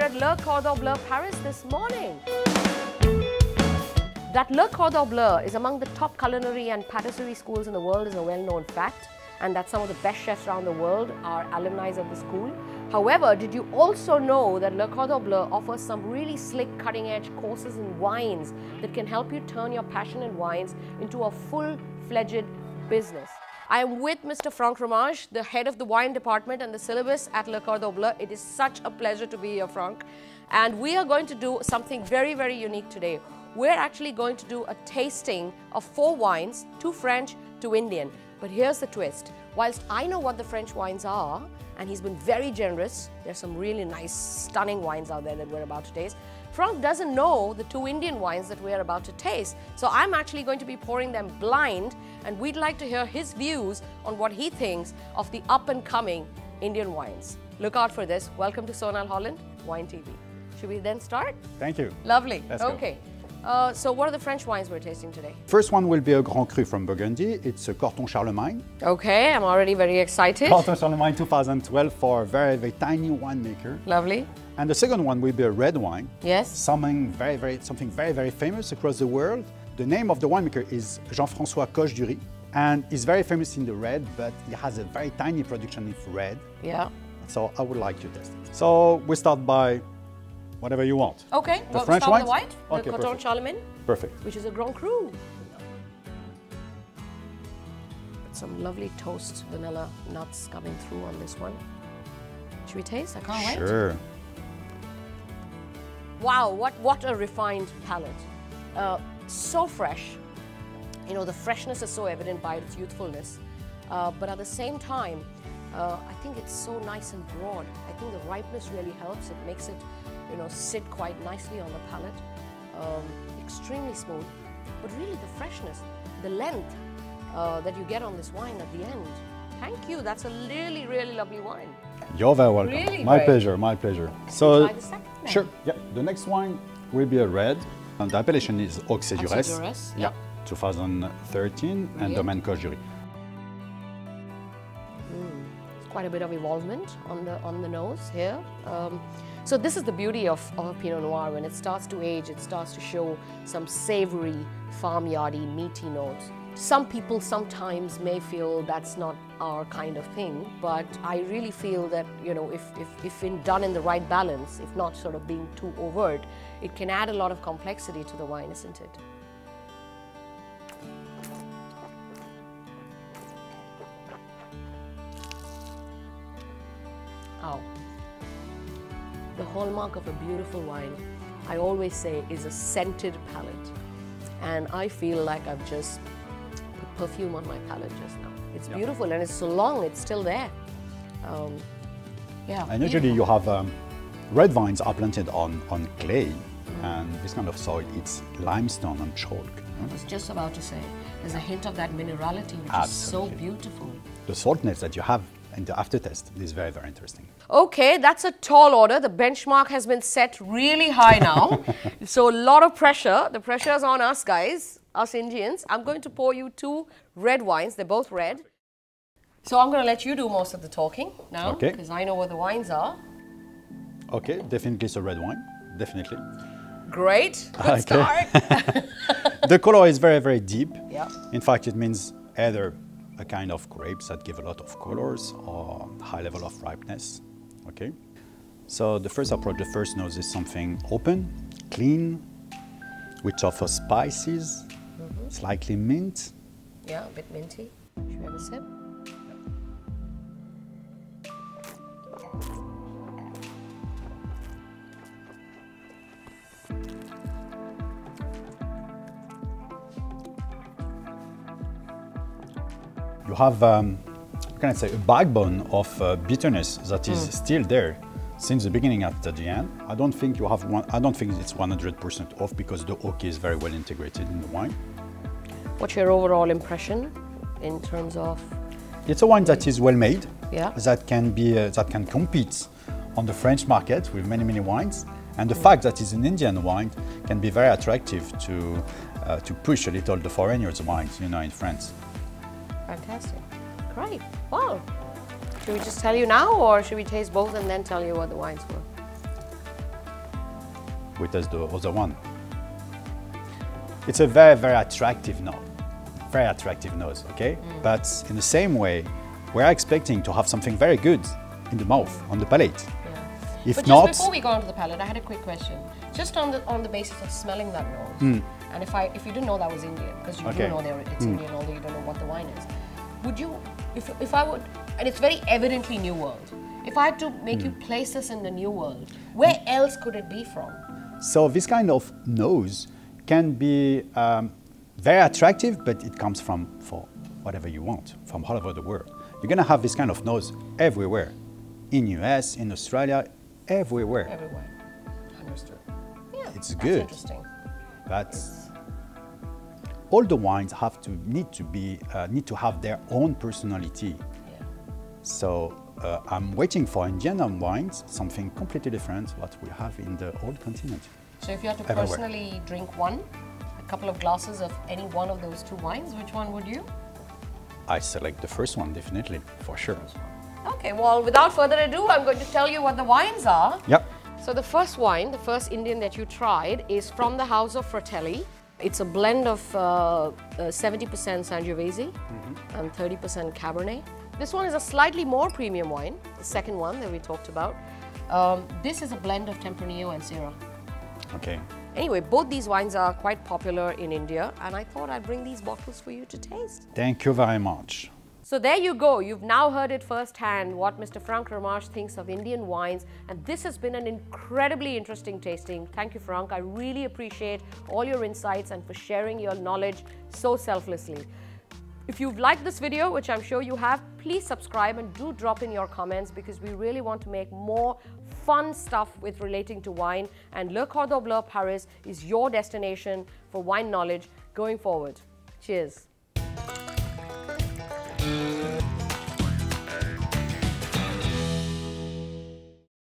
at Le Cordon Bleu, Paris this morning. That Le Cordon Bleu is among the top culinary and patisserie schools in the world is a well-known fact, and that some of the best chefs around the world are alumni of the school. However, did you also know that Le Cordon Bleu offers some really slick, cutting-edge courses in wines that can help you turn your passion in wines into a full-fledged business? I am with Mr. Franc Ramage, the head of the wine department and the syllabus at Le Cordon Bleu. It is such a pleasure to be here, Franc. And we are going to do something very, very unique today. We're actually going to do a tasting of 4 wines, 2 French, 2 Indian. But here's the twist. Whilst I know what the French wines are, and he's been very generous, there's some really nice, stunning wines out there that we're about to taste. Franc doesn't know the 2 Indian wines that we're about to taste. So I'm actually going to be pouring them blind, and we'd like to hear his views on what he thinks of the up-and-coming Indian wines. Look out for this. Welcome to Sonal Holland Wine TV. Should we then start? Thank you. Lovely. Let's okay. So what are the French wines we're tasting today? First one will be a Grand Cru from Burgundy. It's a Cordon Charlemagne. Okay, I'm already very excited. Cordon Charlemagne 2012 for a very, very tiny winemaker. Lovely. And the second one will be a red wine. Yes. Something very, very famous across the world. The name of the winemaker is Jean-François Coche-Dury. And he's very famous in the red, but he has a very tiny production of red. Yeah. So I would like to test it. So we start by whatever you want. Okay, the well, French start wine? with the white, Okay, the Cordon perfect. Charlemagne. Perfect. Which is a Grand Cru. Some lovely toast vanilla nuts coming through on this one. Should we taste? I can't wait. Sure. Wow, what a refined palate. So fresh. You know, the freshness is so evident by its youthfulness. But at the same time, I think it's so nice and broad. I think the ripeness really helps. It makes it, you know, sit quite nicely on the palate. Extremely smooth. But really the freshness, the length that you get on this wine at the end. Thank you. That's a really, really lovely wine. You're very welcome. Really my great. pleasure, my pleasure. So, try the second then. Sure. Yeah. The next wine will be a red. And the appellation is Auxey-Duras. Yeah. 2013 and Domaine Coche-Dury. Quite a bit of evolvement on the nose here. So this is the beauty of Pinot Noir. When it starts to age, it starts to show some savory, farmyardy, meaty notes. Some people sometimes may feel that's not our kind of thing, but I really feel that, you know, if done in the right balance, if not sort of being too overt, it can add a lot of complexity to the wine, isn't it? Oh. The hallmark of a beautiful wine, I always say, is a scented palate. And I feel like I've just put perfume on my palate just now. It's beautiful, and it's so long, it's still there. Yeah. And usually you have red vines are planted on clay, and this kind of soil, it's limestone and chalk. I was just about to say, there's a hint of that minerality, which Absolutely. is so beautiful. The saltness that you have in the aftertaste is very, very interesting. Okay, that's a tall order. The benchmark has been set really high now. So a lot of pressure. The pressure is on us guys, us Indians. I'm going to pour you 2 red wines. They're both red. So I'm going to let you do most of the talking now, because I know what the wines are. Okay, definitely it's a red wine, definitely. Great, good start. The color is very, very deep. Yeah. In fact, it means either a kind of grapes that give a lot of colors or high level of ripeness. Okay. So the first approach, the first nose is something open, clean, which offers spices, slightly mint. Yeah, a bit minty. Should we have a sip? You have, how can I say, a backbone of bitterness that is still there since the beginning at the end. I don't think you have one. I don't think it's 100% off because the oak is very well integrated in the wine. What's your overall impression in terms of? It's a wine that is well made. Yeah. That can compete on the French market with many wines, and the fact that it's an Indian wine can be very attractive to push a little the foreigners' wines, you know, in France. Fantastic. Great. Wow. Should we just tell you now, or should we taste both and then tell you what the wines were? we taste the other one. It's a very, very attractive nose. Very attractive nose, okay? But in the same way, we're expecting to have something very good in the mouth, on the palate. Yeah. If but not, just before we go on to the palate, I had a quick question. Just on the basis of smelling that nose, and if you didn't know that was Indian, because you do know it's Indian, although you don't know what the wine is, would you, if I would, and it's very evidently New World, if I had to make you place this in the New World, where else could it be from? So this kind of nose can be very attractive, but it comes from for whatever you want, from all over the world. You're gonna have this kind of nose everywhere, in US, in Australia, everywhere. Everywhere. Understood. Yeah, it's good. Interesting. But all the wines need to have their own personality. Yeah. So I'm waiting for Indian wines, something completely different what we have in the old continent. So if you had to personally drink one, a couple of glasses of any one of those two wines, which one would you? I select the first one, definitely, for sure. Okay, well, without further ado, I'm going to tell you what the wines are. Yep. So the first wine, the first Indian that you tried, is from the house of Fratelli. It's a blend of 70% Sangiovese and 30% Cabernet. This one is a slightly more premium wine, the second one that we talked about. This is a blend of Tempranillo and Syrah. Okay. Anyway, both these wines are quite popular in India, and I thought I'd bring these bottles for you to taste. Thank you very much. So there you go. You've now heard it firsthand what Mr. Franc Ramage thinks of Indian wines, and this has been an incredibly interesting tasting. Thank you, Franc. I really appreciate all your insights and for sharing your knowledge so selflessly. If you've liked this video, which I'm sure you have, please subscribe and do drop in your comments, because we really want to make more fun stuff with relating to wine, and Le Cordon Bleu Paris is your destination for wine knowledge going forward. Cheers.